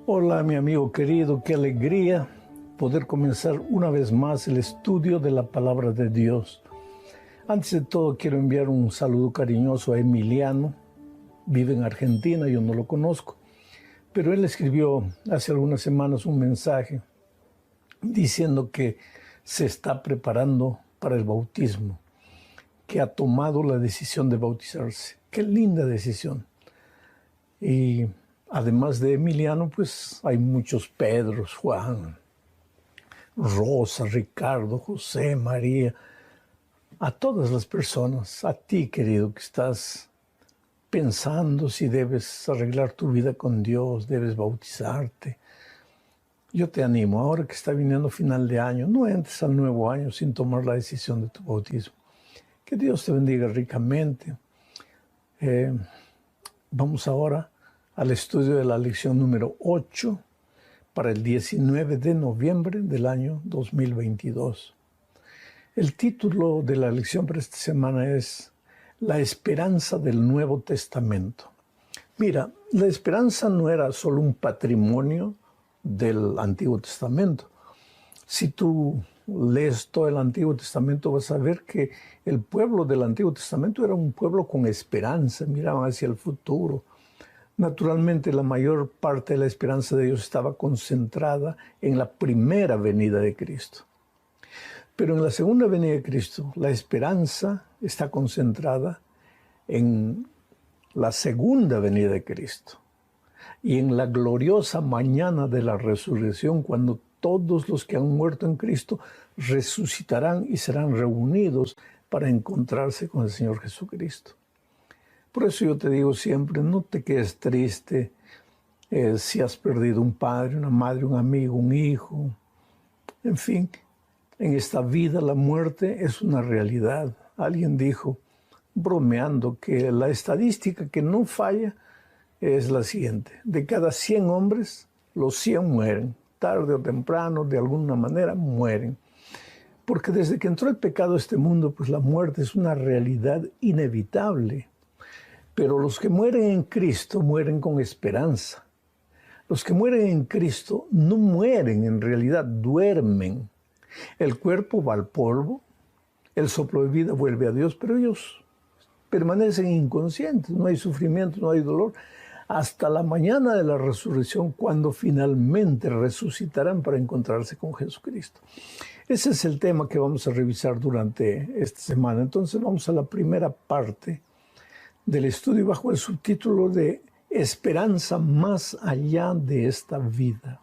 Hola, mi amigo querido, qué alegría poder comenzar una vez más el estudio de la palabra de Dios. Antes de todo, quiero enviar un saludo cariñoso a Emiliano. Vive en Argentina, yo no lo conozco, pero él escribió hace algunas semanas un mensaje diciendo que se está preparando para el bautismo, que ha tomado la decisión de bautizarse. Qué linda decisión. Y además de Emiliano, pues hay muchos Pedros, Juan, Rosa, Ricardo, José, María. A todas las personas, a ti, querido, que estás pensando si debes arreglar tu vida con Dios, debes bautizarte. Yo te animo, ahora que está viniendo final de año, no entres al nuevo año sin tomar la decisión de tu bautismo. Que Dios te bendiga ricamente. Vamos ahora al estudio de la lección número 8 para el 19 de noviembre del año 2022. El título de la lección para esta semana es La esperanza del Nuevo Testamento. Mira, la esperanza no era solo un patrimonio del Antiguo Testamento. Si tú lees todo el Antiguo Testamento vas a ver que el pueblo del Antiguo Testamento era un pueblo con esperanza, miraban hacia el futuro. Naturalmente, la mayor parte de la esperanza de ellos estaba concentrada en la primera venida de Cristo. Pero en la segunda venida de Cristo, la esperanza está concentrada en la segunda venida de Cristo y en la gloriosa mañana de la resurrección, cuando todos los que han muerto en Cristo resucitarán y serán reunidos para encontrarse con el Señor Jesucristo. Por eso yo te digo siempre, no te quedes triste si has perdido un padre, una madre, un amigo, un hijo. En fin, en esta vida la muerte es una realidad. Alguien dijo, bromeando, que la estadística que no falla es la siguiente. De cada 100 hombres, los 100 mueren. Tarde o temprano, de alguna manera, mueren. Porque desde que entró el pecado a este mundo, pues la muerte es una realidad inevitable. Pero los que mueren en Cristo mueren con esperanza. Los que mueren en Cristo no mueren, en realidad duermen. El cuerpo va al polvo, el soplo de vida vuelve a Dios, pero ellos permanecen inconscientes, no hay sufrimiento, no hay dolor, hasta la mañana de la resurrección, cuando finalmente resucitarán para encontrarse con Jesucristo. Ese es el tema que vamos a revisar durante esta semana. Entonces vamos a la primera parte del estudio bajo el subtítulo de Esperanza más allá de esta vida.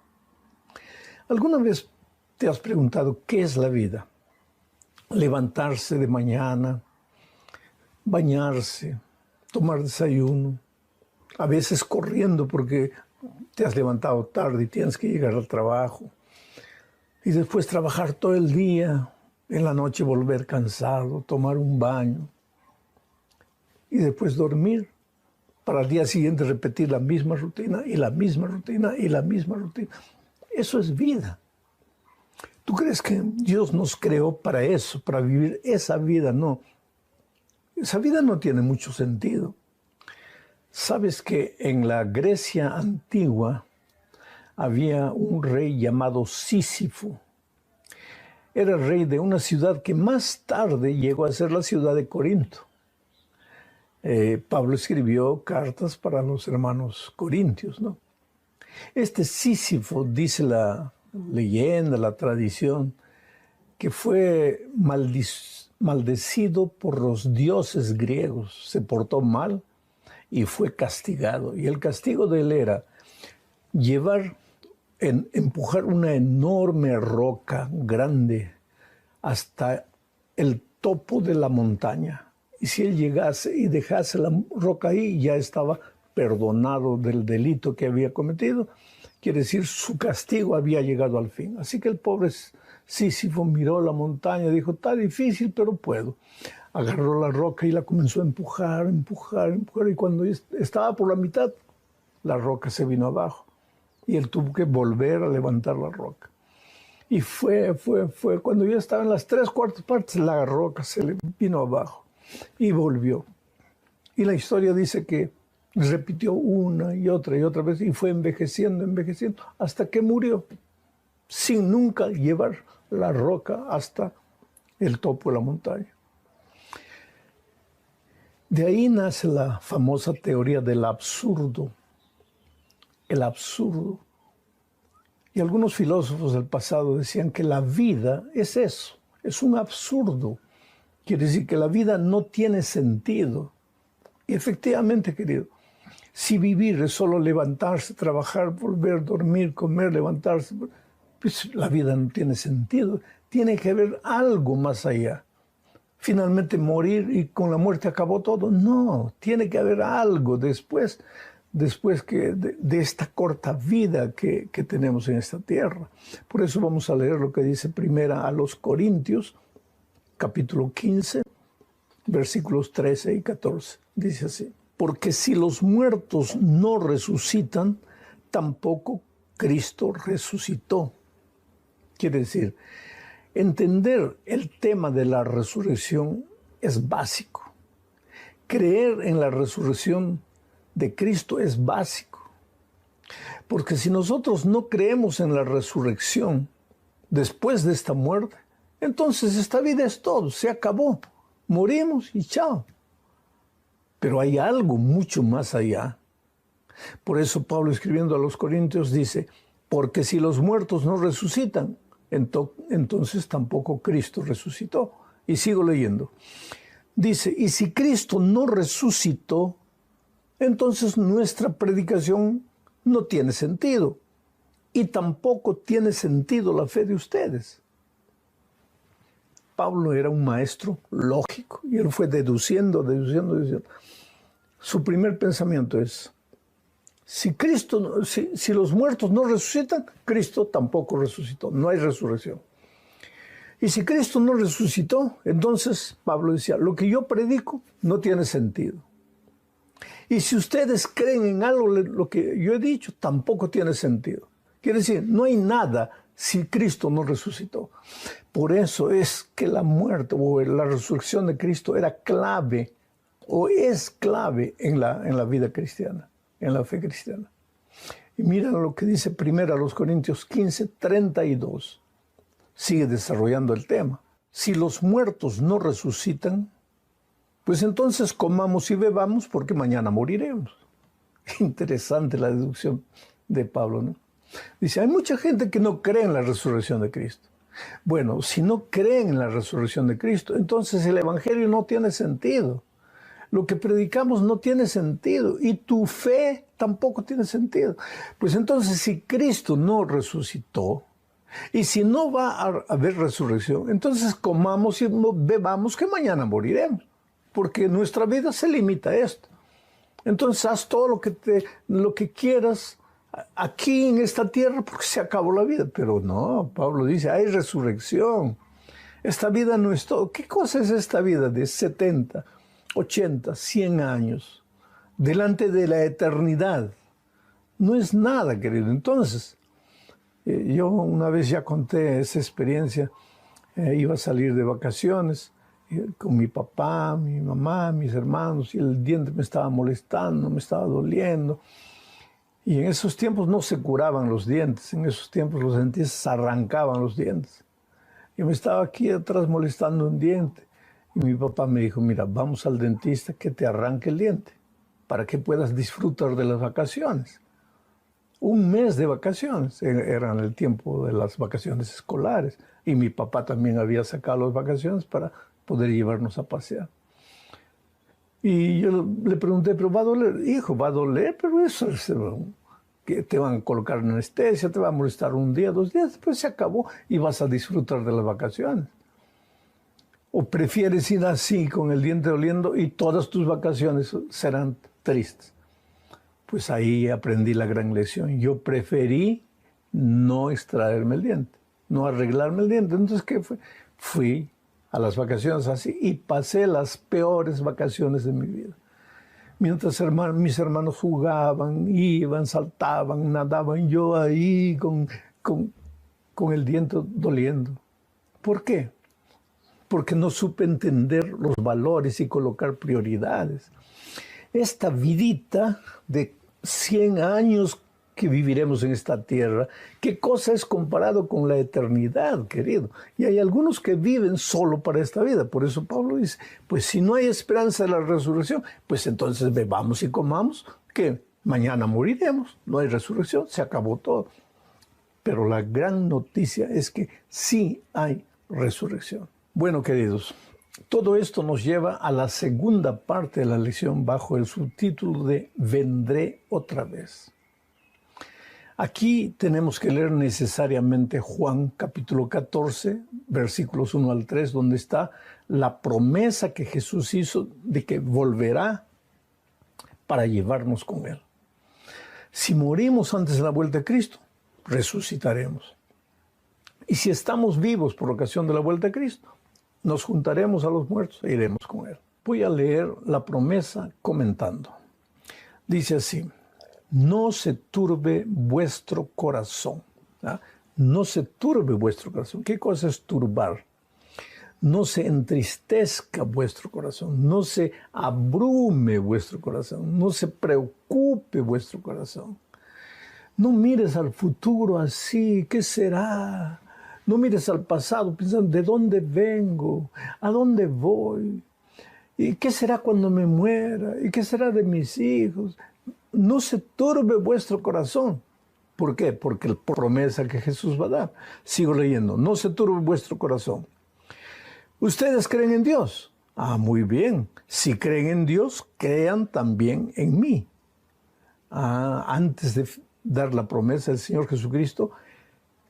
¿Alguna vez te has preguntado qué es la vida? Levantarse de mañana, bañarse, tomar desayuno, a veces corriendo porque te has levantado tarde y tienes que llegar al trabajo, y después trabajar todo el día, en la noche volver cansado, tomar un baño, y después dormir, para al día siguiente repetir la misma rutina, y la misma rutina, y la misma rutina. Eso es vida. ¿Tú crees que Dios nos creó para eso, para vivir esa vida? No. Esa vida no tiene mucho sentido. Sabes que en la Grecia antigua había un rey llamado Sísifo. Era rey de una ciudad que más tarde llegó a ser la ciudad de Corinto. Pablo escribió cartas para los hermanos corintios, ¿no? Este Sísifo, dice la leyenda, la tradición, que fue maldecido por los dioses griegos, se portó mal y fue castigado. Y el castigo de él era empujar una enorme roca grande hasta el topo de la montaña. Y si él llegase y dejase la roca ahí, ya estaba perdonado del delito que había cometido. Quiere decir, su castigo había llegado al fin. Así que el pobre Sísifo miró la montaña y dijo, está difícil, pero puedo. Agarró la roca y la comenzó a empujar, empujar, empujar. Y cuando estaba por la mitad, la roca se vino abajo. Y él tuvo que volver a levantar la roca. Y fue. Cuando ya estaba en las 3/4 partes, la roca se le vino abajo. Y volvió. Y la historia dice que Repitió una y otra vez y fue envejeciendo, envejeciendo, hasta que murió, sin nunca llevar la roca hasta el topo de la montaña. De ahí nace la famosa teoría del absurdo. El absurdo. Y algunos filósofos del pasado decían que la vida es eso, es un absurdo. Quiere decir que la vida no tiene sentido. Y efectivamente, querido, si vivir es solo levantarse, trabajar, volver, dormir, comer, levantarse, pues la vida no tiene sentido. Tiene que haber algo más allá. Finalmente morir y con la muerte acabó todo. No, tiene que haber algo después que de esta corta vida que tenemos en esta tierra. Por eso vamos a leer lo que dice primera a los Corintios, capítulo 15, versículos 13 y 14. Dice así: porque si los muertos no resucitan, tampoco Cristo resucitó. Quiere decir, entender el tema de la resurrección es básico. Creer en la resurrección de Cristo es básico. Porque si nosotros no creemos en la resurrección después de esta muerte, entonces esta vida es todo, se acabó. Morimos y chao. Pero hay algo mucho más allá. Por eso Pablo, escribiendo a los Corintios, dice: porque si los muertos no resucitan, entonces tampoco Cristo resucitó. Y sigo leyendo. Dice: y si Cristo no resucitó, entonces nuestra predicación no tiene sentido. Y tampoco tiene sentido la fe de ustedes. Pablo era un maestro lógico y él fue deduciendo. Su primer pensamiento es: si los muertos no resucitan, Cristo tampoco resucitó. No hay resurrección. Y si Cristo no resucitó, entonces Pablo decía: lo que yo predico no tiene sentido. Y si ustedes creen en algo, lo que yo he dicho, tampoco tiene sentido. Quiere decir, no hay nada si Cristo no resucitó. Por eso es que la muerte o la resurrección de Cristo era clave o es clave en la vida cristiana, en la fe cristiana. Y mira lo que dice primero a los Corintios 15, 32. Sigue desarrollando el tema. Si los muertos no resucitan, pues entonces comamos y bebamos porque mañana moriremos. Interesante la deducción de Pablo, ¿no? Dice, hay mucha gente que no cree en la resurrección de Cristo. Bueno, si no creen en la resurrección de Cristo, entonces el Evangelio no tiene sentido. Lo que predicamos no tiene sentido y tu fe tampoco tiene sentido. Pues entonces si Cristo no resucitó y si no va a haber resurrección, entonces comamos y bebamos que mañana moriremos, porque nuestra vida se limita a esto. Entonces haz todo lo que quieras aquí en esta tierra porque se acabó la vida. Pero no, Pablo dice, hay resurrección. Esta vida no es todo. ¿Qué cosa es esta vida de 70, 80, 100 años delante de la eternidad? No es nada, querido. Entonces, yo una vez ya conté esa experiencia. Iba a salir de vacaciones con mi papá, mi mamá, mis hermanos, y el diente me estaba molestando, me estaba doliendo. Y en esos tiempos no se curaban los dientes, en esos tiempos los dentistas arrancaban los dientes. Yo me estaba aquí atrás molestando un diente. Y mi papá me dijo, mira, vamos al dentista que te arranque el diente, para que puedas disfrutar de las vacaciones. Un mes de vacaciones, eran el tiempo de las vacaciones escolares. Y mi papá también había sacado las vacaciones para poder llevarnos a pasear. Y yo le pregunté, pero ¿va a doler? Hijo, va a doler, pero eso es, que te van a colocar anestesia, te va a molestar un día, 2 días, después se acabó y vas a disfrutar de las vacaciones. ¿O prefieres ir así con el diente doliendo y todas tus vacaciones serán tristes? Pues ahí aprendí la gran lección. Yo preferí no extraerme el diente, no arreglarme el diente. Entonces, ¿qué fue? Fui a las vacaciones así y pasé las peores vacaciones de mi vida. Mientras mis hermanos jugaban, iban, saltaban, nadaban, yo ahí con el diente doliendo. ¿Por qué? Porque no supe entender los valores y colocar prioridades. esta vidita de 100 años que viviremos en esta tierra, ¿qué cosa es comparado con la eternidad, querido? Y hay algunos que viven solo para esta vida. Por eso Pablo dice, pues si no hay esperanza de la resurrección, pues entonces bebamos y comamos, que mañana moriremos, no hay resurrección, se acabó todo. Pero la gran noticia es que sí hay resurrección. Bueno, queridos, todo esto nos lleva a la segunda parte de la lección bajo el subtítulo de Vendré otra vez. Aquí tenemos que leer necesariamente Juan capítulo 14, versículos 1 al 3, donde está la promesa que Jesús hizo de que volverá para llevarnos con Él. Si morimos antes de la vuelta de Cristo, resucitaremos. Y si estamos vivos por ocasión de la vuelta de Cristo, nos juntaremos a los muertos e iremos con Él. Voy a leer la promesa comentando. Dice así: no se turbe vuestro corazón. ¿Ah? No se turbe vuestro corazón. ¿Qué cosa es turbar? No se entristezca vuestro corazón, no se abrume vuestro corazón, no se preocupe vuestro corazón. No mires al futuro así, ¿qué será? No mires al pasado pensando, ¿de dónde vengo? ¿A dónde voy? ¿Y qué será cuando me muera? ¿Y qué será de mis hijos? No se turbe vuestro corazón. ¿Por qué? Porque la promesa que Jesús va a dar. Sigo leyendo. No se turbe vuestro corazón. ¿Ustedes creen en Dios? Ah, muy bien. Si creen en Dios, crean también en mí. Antes de dar la promesa, el Señor Jesucristo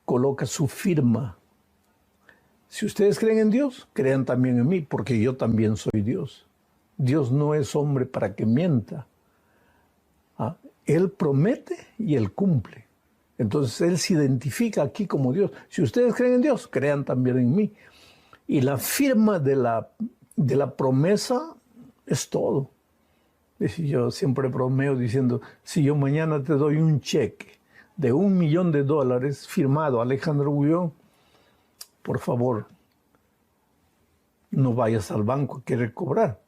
coloca su firma. Si ustedes creen en Dios, crean también en mí, porque yo también soy Dios. Dios no es hombre para que mienta. Él promete y Él cumple. Entonces Él se identifica aquí como Dios. Si ustedes creen en Dios, crean también en mí. Y la firma de la promesa es todo. Yo siempre bromeo diciendo, si yo mañana te doy un cheque de $1.000.000 firmado Alejandro Bullón, por favor, no vayas al banco a querer cobrar.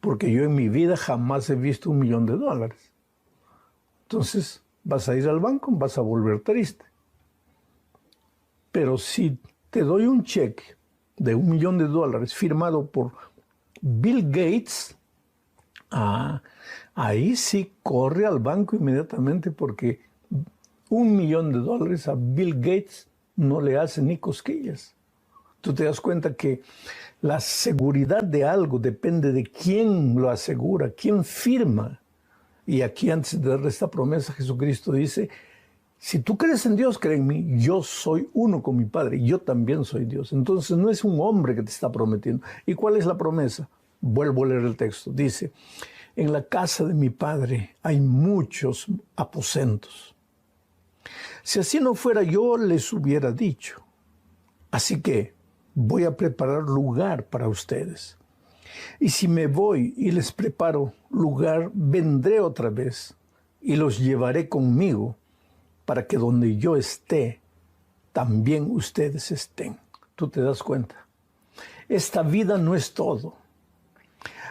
Porque yo en mi vida jamás he visto $1.000.000. Entonces, vas a ir al banco, vas a volver triste. Pero si te doy un cheque de $1.000.000 firmado por Bill Gates, ahí sí corre al banco inmediatamente, porque $1.000.000 a Bill Gates no le hace ni cosquillas. Tú te das cuenta que la seguridad de algo depende de quién lo asegura, quién firma. Y aquí, antes de darle esta promesa, Jesucristo dice, si tú crees en Dios, cree en mí, yo soy uno con mi Padre, yo también soy Dios. Entonces no es un hombre que te está prometiendo. ¿Y cuál es la promesa? Vuelvo a leer el texto. Dice, en la casa de mi Padre hay muchos aposentos. Si así no fuera, yo les hubiera dicho. Así que voy a preparar lugar para ustedes. Y si me voy y les preparo lugar, vendré otra vez y los llevaré conmigo, para que donde yo esté, también ustedes estén. ¿Tú te das cuenta? Esta vida no es todo.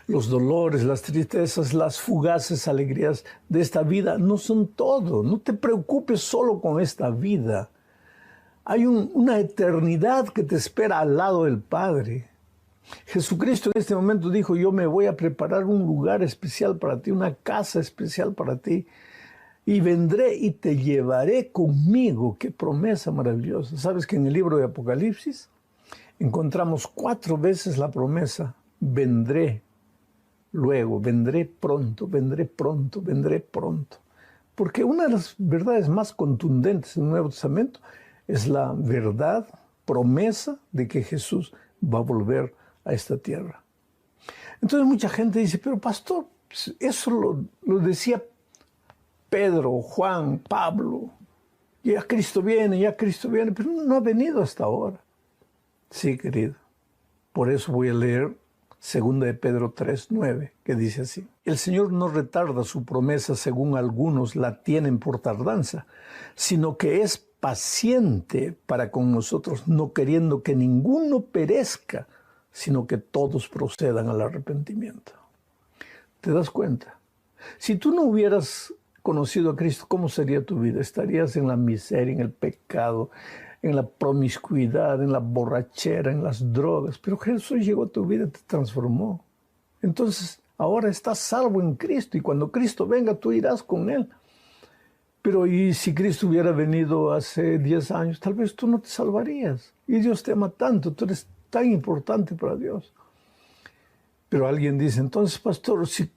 Los dolores, las tristezas, las fugaces alegrías de esta vida no son todo. No te preocupes solo con esta vida. Hay una eternidad que te espera al lado del Padre. Jesucristo en este momento dijo, yo me voy a preparar un lugar especial para ti, una casa especial para ti. Y vendré y te llevaré conmigo. ¡Qué promesa maravillosa! ¿Sabes que en el libro de Apocalipsis encontramos 4 veces la promesa, vendré luego, vendré pronto, vendré pronto, vendré pronto? Porque una de las verdades más contundentes del Nuevo Testamento es la verdad, promesa de que Jesús va a volver a esta tierra. Entonces mucha gente dice, pero pastor, eso lo decía Pedro, Juan, Pablo, ya Cristo viene, pero no ha venido hasta ahora. Sí, querido. Por eso voy a leer 2 de Pedro 3:9, que dice así. El Señor no retarda su promesa, según algunos la tienen por tardanza, sino que es paciente para con nosotros, no queriendo que ninguno perezca, sino que todos procedan al arrepentimiento. ¿Te das cuenta? Si tú no hubieras conocido a Cristo, ¿cómo sería tu vida? Estarías en la miseria, en el pecado, en la promiscuidad, en la borrachera, en las drogas. Pero Jesús llegó a tu vida y te transformó. Entonces, ahora estás salvo en Cristo y cuando Cristo venga, tú irás con Él. Pero ¿y si Cristo hubiera venido hace 10 años? Tal vez tú no te salvarías. Y Dios te ama tanto, tú eres tan importante para Dios. Pero alguien dice, entonces, pastor, si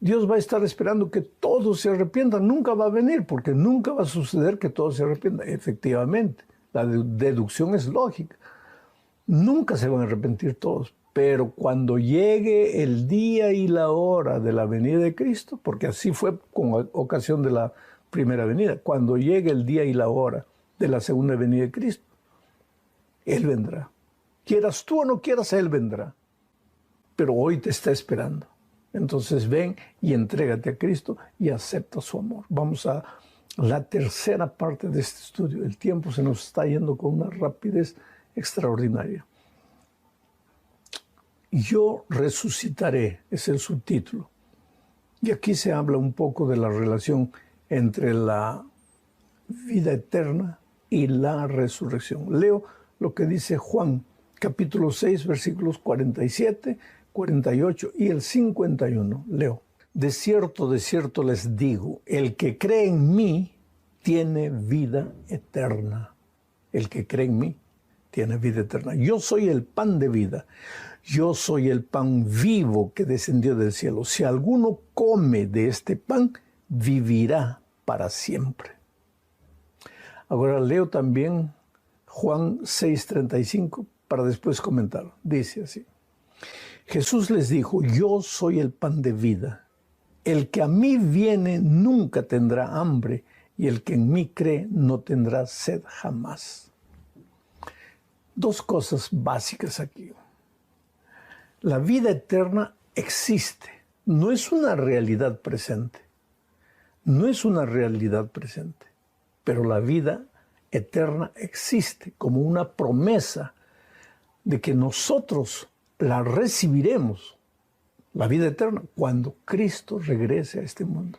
Dios va a estar esperando que todos se arrepientan, nunca va a venir, porque nunca va a suceder que todos se arrepientan. Efectivamente, la deducción es lógica. Nunca se van a arrepentir todos, pero cuando llegue el día y la hora de la venida de Cristo, porque así fue con ocasión de la primera venida, cuando llegue el día y la hora de la segunda venida de Cristo, Él vendrá. Quieras tú o no quieras, Él vendrá. Pero hoy te está esperando. Entonces ven y entrégate a Cristo y acepta su amor. Vamos a la tercera parte de este estudio. El tiempo se nos está yendo con una rapidez extraordinaria. Yo resucitaré, es el subtítulo. Y aquí se habla un poco de la relación entre la vida eterna y la resurrección. Leo lo que dice Juan, capítulo 6, versículos 47, 48 y el 51. Leo. De cierto les digo, el que cree en mí tiene vida eterna. El que cree en mí tiene vida eterna. Yo soy el pan de vida. Yo soy el pan vivo que descendió del cielo. Si alguno come de este pan, vivirá para siempre. Ahora leo también Juan 6:35 para después comentarlo. Dice así. Jesús les dijo, yo soy el pan de vida. El que a mí viene nunca tendrá hambre y el que en mí cree no tendrá sed jamás. Dos cosas básicas aquí. La vida eterna existe, no es una realidad presente. No es una realidad presente, pero la vida eterna existe como una promesa de que nosotros la recibiremos, la vida eterna, cuando Cristo regrese a este mundo.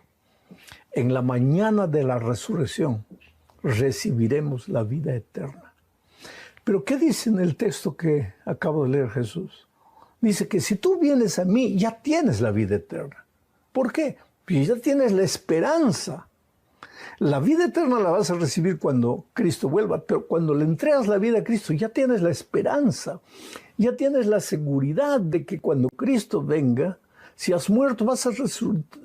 En la mañana de la resurrección recibiremos la vida eterna. Pero ¿qué dice en el texto que acabo de leer Jesús? Dice que si tú vienes a mí, ya tienes la vida eterna. ¿Por qué? Porque ya tienes la esperanza. La vida eterna la vas a recibir cuando Cristo vuelva, pero cuando le entregas la vida a Cristo ya tienes la esperanza, ya tienes la seguridad de que cuando Cristo venga, si has muerto vas a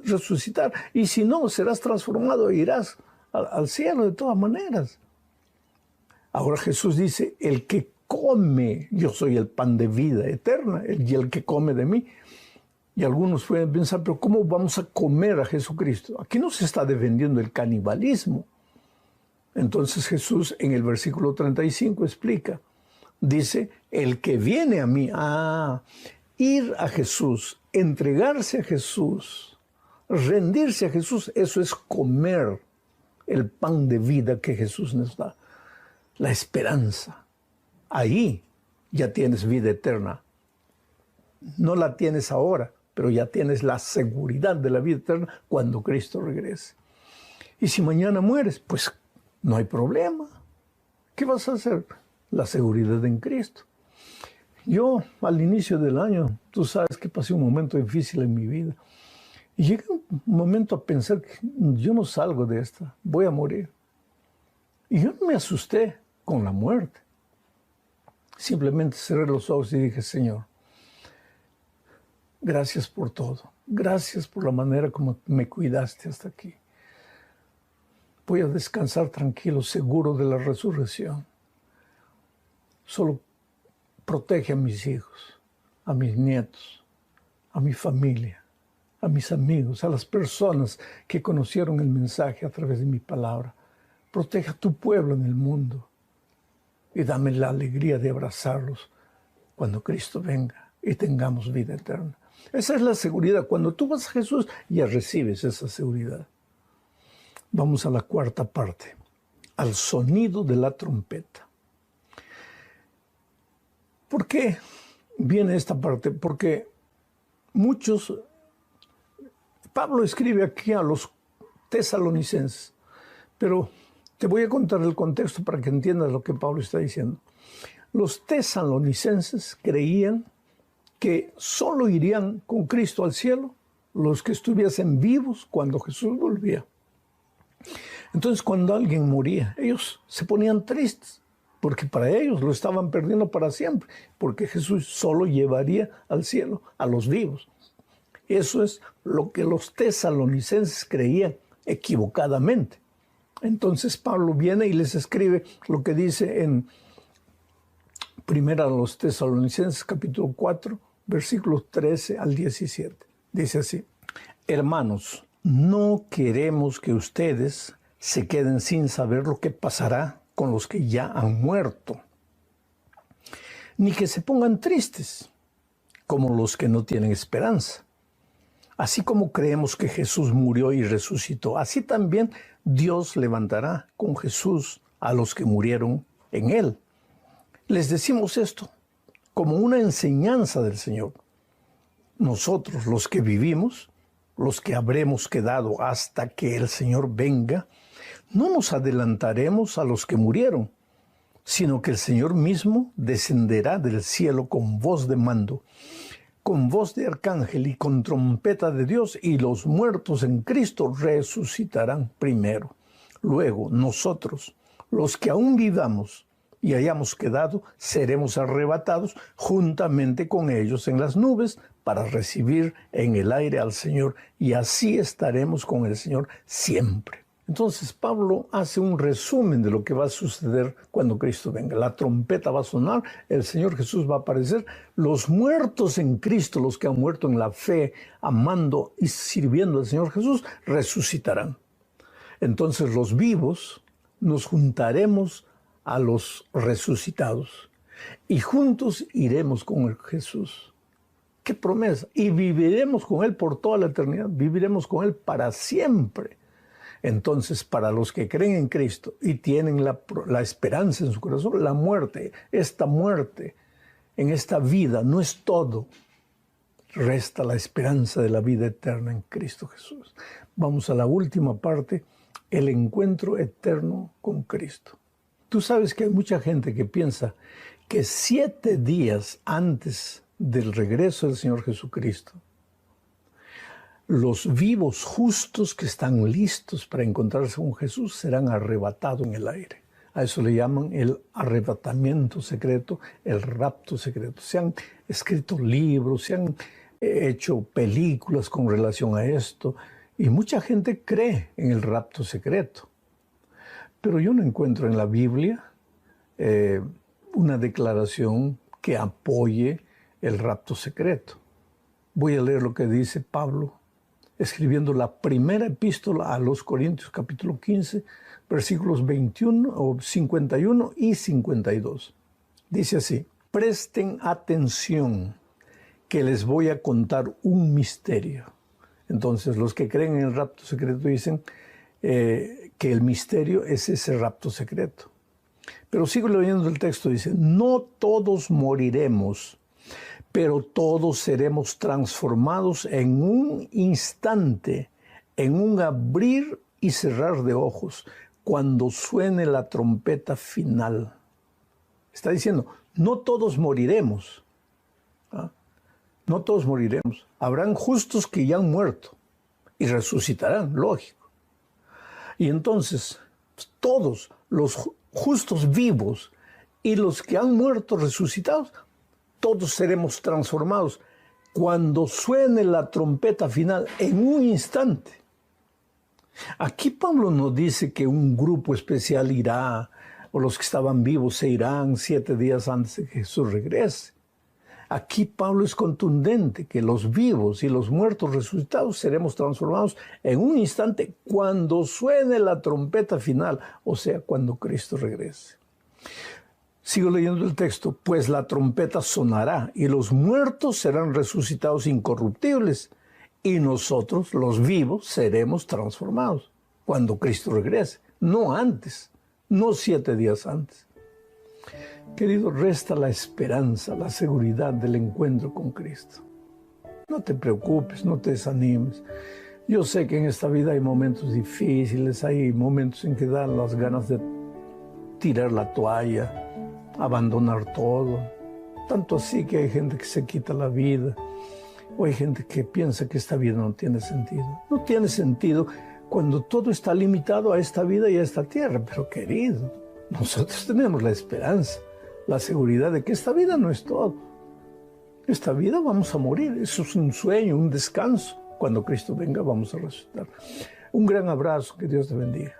resucitar y si no, serás transformado e irás al cielo de todas maneras. Ahora Jesús dice, el que come, yo soy el pan de vida eterna, y el que come de mí. Y algunos pueden pensar, pero ¿cómo vamos a comer a Jesucristo? Aquí no se está defendiendo el canibalismo. Entonces Jesús en el versículo 35 explica, dice, el que viene a mí, ir a Jesús, entregarse a Jesús, rendirse a Jesús, eso es comer el pan de vida que Jesús nos da, la esperanza. Ahí ya tienes vida eterna. No la tienes ahora, pero ya tienes la seguridad de la vida eterna cuando Cristo regrese. Y si mañana mueres, pues no hay problema. ¿Qué vas a hacer? La seguridad en Cristo. Yo, al inicio del año, tú sabes que pasé un momento difícil en mi vida. Y llegué un momento a pensar que yo no salgo de esta, voy a morir. Y yo no me asusté con la muerte. Simplemente cerré los ojos y dije, Señor, gracias por todo. Gracias por la manera como me cuidaste hasta aquí. Voy a descansar tranquilo, seguro de la resurrección. Solo protege a mis hijos, a mis nietos, a mi familia, a mis amigos, a las personas que conocieron el mensaje a través de mi palabra. Protege a tu pueblo en el mundo y dame la alegría de abrazarlos cuando Cristo venga y tengamos vida eterna. Esa es la seguridad. Cuando tú vas a Jesús, ya recibes esa seguridad. Vamos a la cuarta parte, al sonido de la trompeta. ¿Por qué viene esta parte? Porque muchos Pablo escribe aquí a los tesalonicenses, pero te voy a contar el contexto para que entiendas lo que Pablo está diciendo. Los tesalonicenses creían que solo irían con Cristo al cielo los que estuviesen vivos cuando Jesús volvía. Entonces, cuando alguien moría, ellos se ponían tristes, porque para ellos lo estaban perdiendo para siempre, porque Jesús solo llevaría al cielo a los vivos. Eso es lo que los tesalonicenses creían equivocadamente. Entonces Pablo viene y les escribe lo que dice en 1 Tesalonicenses capítulo 4, versículos 13 al 17. Dice así: hermanos, no queremos que ustedes se queden sin saber lo que pasará con los que ya han muerto, ni que se pongan tristes como los que no tienen esperanza. Así como creemos que Jesús murió y resucitó, así también Dios levantará con Jesús a los que murieron en él. Les decimos esto como una enseñanza del Señor. Nosotros, los que vivimos, los que habremos quedado hasta que el Señor venga, no nos adelantaremos a los que murieron, sino que el Señor mismo descenderá del cielo con voz de mando, con voz de arcángel y con trompeta de Dios, y los muertos en Cristo resucitarán primero. Luego nosotros, los que aún vivamos y hayamos quedado, seremos arrebatados juntamente con ellos en las nubes para recibir en el aire al Señor, y así estaremos con el Señor siempre. Entonces Pablo hace un resumen de lo que va a suceder cuando Cristo venga. La trompeta va a sonar, el Señor Jesús va a aparecer, los muertos en Cristo, los que han muerto en la fe, amando y sirviendo al Señor Jesús, resucitarán. Entonces los vivos nos juntaremos a los resucitados y juntos iremos con Jesús. ¡Qué promesa! Y viviremos con Él por toda la eternidad, viviremos con Él para siempre. Entonces, para los que creen en Cristo y tienen la esperanza en su corazón, la muerte, esta muerte en esta vida no es todo. Resta la esperanza de la vida eterna en Cristo Jesús. Vamos a la última parte, el encuentro eterno con Cristo. Tú sabes que hay mucha gente que piensa que 7 días antes del regreso del Señor Jesucristo, los vivos justos que están listos para encontrarse con Jesús serán arrebatados en el aire. A eso le llaman el arrebatamiento secreto, el rapto secreto. Se han escrito libros, se han hecho películas con relación a esto, y mucha gente cree en el rapto secreto. Pero yo no encuentro en la Biblia una declaración que apoye el rapto secreto. Voy a leer lo que dice Pablo, escribiendo la primera epístola a los Corintios, capítulo 15, versículos 51 y 52. Dice así: presten atención, que les voy a contar un misterio. Entonces, los que creen en el rapto secreto dicen que el misterio es ese rapto secreto. Pero sigo leyendo el texto, dice: no todos moriremos, pero todos seremos transformados en un instante, en un abrir y cerrar de ojos, cuando suene la trompeta final. Está diciendo, no todos moriremos. ¿Ah? No todos moriremos. Habrán justos que ya han muerto y resucitarán, lógico. Y entonces, todos los justos vivos y los que han muerto resucitados, todos seremos transformados cuando suene la trompeta final en un instante. Aquí Pablo nos dice que un grupo especial irá, o los que estaban vivos se irán 7 días antes de que Jesús regrese. Aquí Pablo es contundente, que los vivos y los muertos resucitados seremos transformados en un instante cuando suene la trompeta final, o sea, cuando Cristo regrese. Sigo leyendo el texto: pues la trompeta sonará y los muertos serán resucitados incorruptibles, y nosotros, los vivos, seremos transformados cuando Cristo regrese, no antes, no 7 días antes. Querido, resta la esperanza, la seguridad del encuentro con Cristo. No te preocupes, no te desanimes. Yo sé que en esta vida hay momentos difíciles, hay momentos en que dan las ganas de tirar la toalla, abandonar todo. Tanto así que hay gente que se quita la vida, o hay gente que piensa que esta vida no tiene sentido. No tiene sentido cuando todo está limitado a esta vida y a esta tierra. Pero querido, nosotros tenemos la esperanza, la seguridad de que esta vida no es todo. Esta vida vamos a morir, eso es un sueño, un descanso. Cuando Cristo venga vamos a resucitar. Un gran abrazo, que Dios te bendiga.